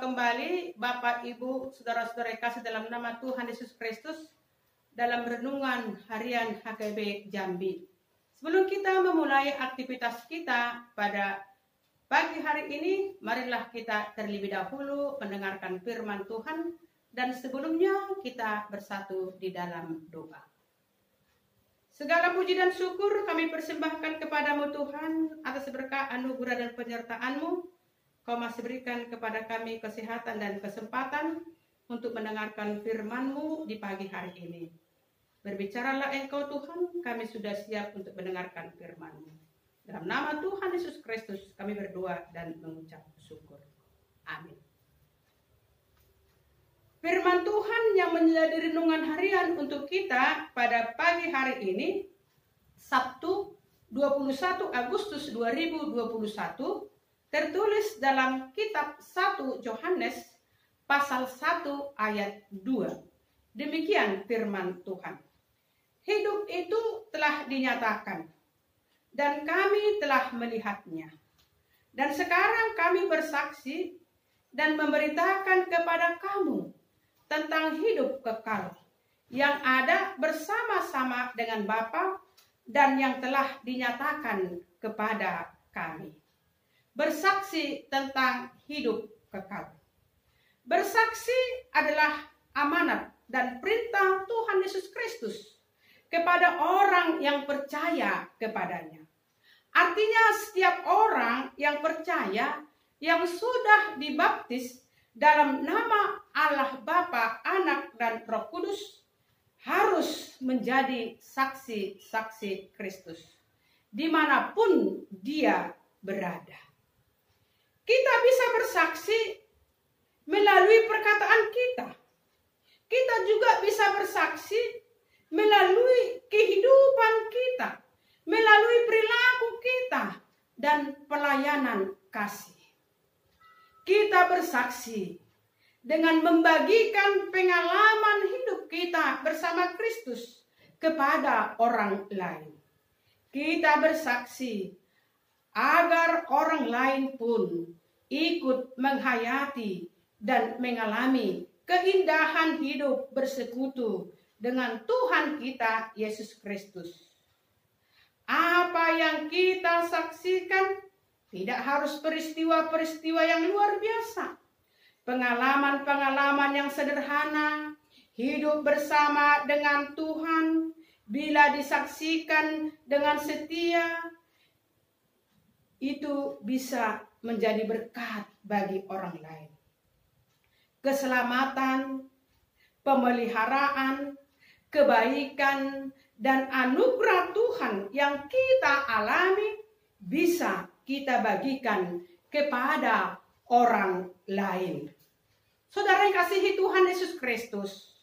kembali Bapak, Ibu, saudara-saudara yang kasih dalam nama Tuhan Yesus Kristus dalam renungan harian HKB Jambi. Sebelum kita memulai aktivitas kita pada pagi hari ini, marilah kita terlebih dahulu mendengarkan firman Tuhan dan sebelumnya kita bersatu di dalam doa. Segala puji dan syukur kami persembahkan kepadamu Tuhan atas berkat anugerah dan penyertaan-Mu. Kau masih berikan kepada kami kesehatan dan kesempatan untuk mendengarkan firman-Mu di pagi hari ini. Berbicaralah Engkau Tuhan, kami sudah siap untuk mendengarkan firman-Mu. Dalam nama Tuhan Yesus Kristus kami berdoa dan mengucap syukur. Amin. Firman Tuhan yang menjadi renungan harian untuk kita pada pagi hari ini, Sabtu 21 Agustus 2021, tertulis dalam kitab 1 Yohanes pasal 1 ayat 2. Demikian firman Tuhan. Hidup itu telah dinyatakan dan kami telah melihatnya. Dan sekarang kami bersaksi dan memberitakan kepada kamu tentang hidup kekal yang ada bersama-sama dengan Bapa dan yang telah dinyatakan kepada kami. Bersaksi tentang hidup kekal. Bersaksi adalah amanat dan perintah Tuhan Yesus Kristus kepada orang yang percaya kepadanya. Artinya setiap orang yang percaya yang sudah dibaptis dalam nama Allah Bapa, Anak, dan Roh Kudus harus menjadi saksi-saksi Kristus dimanapun dia berada. Kita bisa bersaksi melalui perkataan kita. Kita juga bisa bersaksi melalui kehidupan kita, melalui perilaku kita, dan pelayanan kasih. Kita bersaksi dengan membagikan pengalaman hidup kita bersama Kristus kepada orang lain. Kita bersaksi agar orang lain pun ikut menghayati dan mengalami keindahan hidup bersekutu dengan Tuhan kita Yesus Kristus. Apa yang kita saksikan tidak harus peristiwa-peristiwa yang luar biasa. Pengalaman-pengalaman yang sederhana, hidup bersama dengan Tuhan, bila disaksikan dengan setia, itu bisa menjadi berkat bagi orang lain. Keselamatan, pemeliharaan, kebaikan, dan anugerah Tuhan yang kita alami bisa kita bagikan kepada orang lain. Saudara yang kasihi Tuhan Yesus Kristus,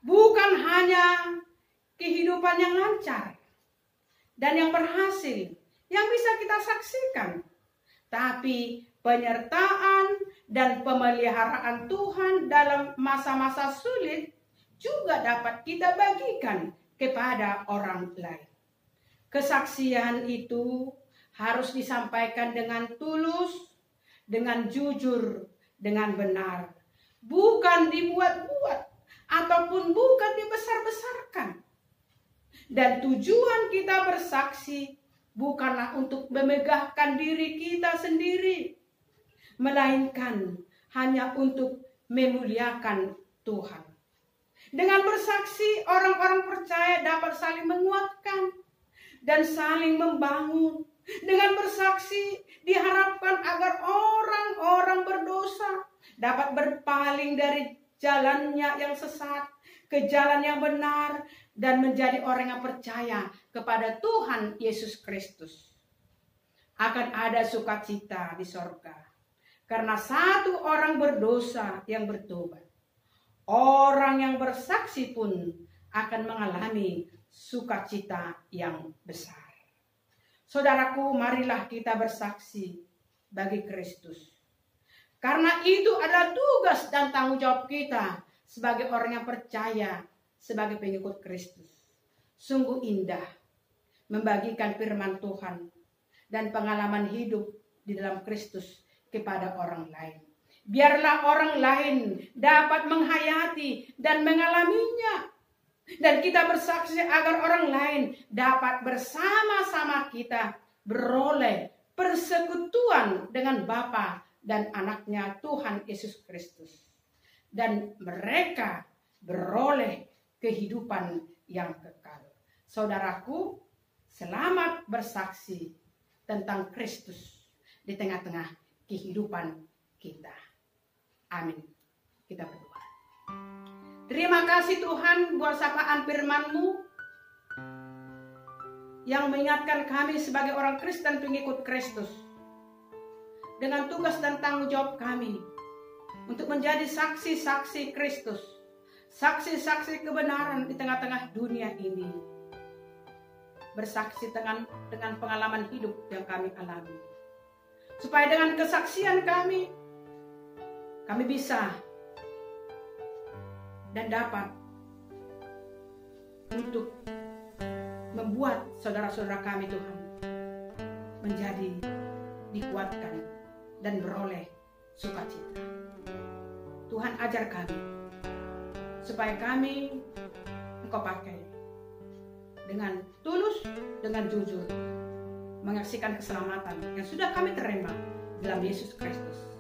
bukan hanya kehidupan yang lancar dan yang berhasil yang bisa kita saksikan, tapi penyertaan dan pemeliharaan Tuhan dalam masa-masa sulit juga dapat kita bagikan kepada orang lain. Kesaksian itu harus disampaikan dengan tulus, dengan jujur, dengan benar, bukan dibuat-buat ataupun bukan dibesar-besarkan. Dan tujuan kita bersaksi bukanlah untuk memegahkan diri kita sendiri, melainkan hanya untuk memuliakan Tuhan. Dengan bersaksi, orang-orang percaya dapat saling menguatkan dan saling membangun. Dengan bersaksi, diharapkan agar orang-orang berdosa dapat berpaling dari jalannya yang sesat ke jalan yang benar dan menjadi orang yang percaya kepada Tuhan Yesus Kristus. Akan ada sukacita di sorga karena satu orang berdosa yang bertobat. Orang yang bersaksi pun akan mengalami sukacita yang besar. Saudaraku, marilah kita bersaksi bagi Kristus. Karena itu adalah tugas dan tanggung jawab kita sebagai orang yang percaya, sebagai pengikut Kristus. Sungguh indah membagikan firman Tuhan dan pengalaman hidup di dalam Kristus kepada orang lain. Biarlah orang lain dapat menghayati dan mengalaminya. Dan kita bersaksi agar orang lain dapat bersama-sama kita beroleh persekutuan dengan Bapa dan anaknya Tuhan Yesus Kristus. Dan mereka beroleh kehidupan yang kekal. Saudaraku, selamat bersaksi tentang Kristus di tengah-tengah kehidupan kita. Amin. Kita berdoa. Terima kasih Tuhan buat sapaan firman-Mu yang mengingatkan kami sebagai orang Kristen pengikut Kristus dengan tugas dan tanggung jawab kami untuk menjadi saksi-saksi Kristus, saksi-saksi kebenaran di tengah-tengah dunia ini, bersaksi dengan pengalaman hidup yang kami alami, supaya dengan kesaksian kami bisa dan dapat untuk membuat saudara-saudara kami Tuhan menjadi dikuatkan dan beroleh sukacita. Tuhan ajar kami supaya kami Engkau pakai dengan tulus, dengan jujur menyaksikan keselamatan yang sudah kami terima dalam Yesus Kristus,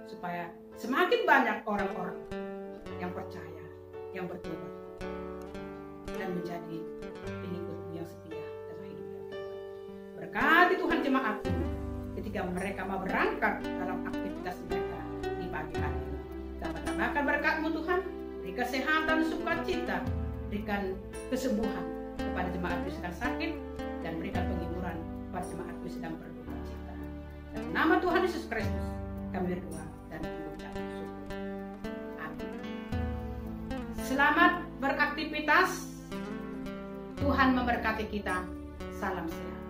supaya semakin banyak orang-orang yang percaya, yang bertobat dan menjadi pengikut yang setia dalam hidup. Berkati Tuhan jemaat ketika mereka mau berangkat dalam aktivitas mereka di pagi hari ini. Tambahkan berkat-Mu Tuhan, beri kesehatan, sukacita, berikan kesembuhan kepada jemaat yang sedang sakit, dan berikan penghiburan kepada jemaat yang sedang berduka cita. Dalam nama Tuhan Yesus Kristus kami berdoa dan mengucap syukur. Selamat beraktivitas. Tuhan memberkati kita. Salam sehat.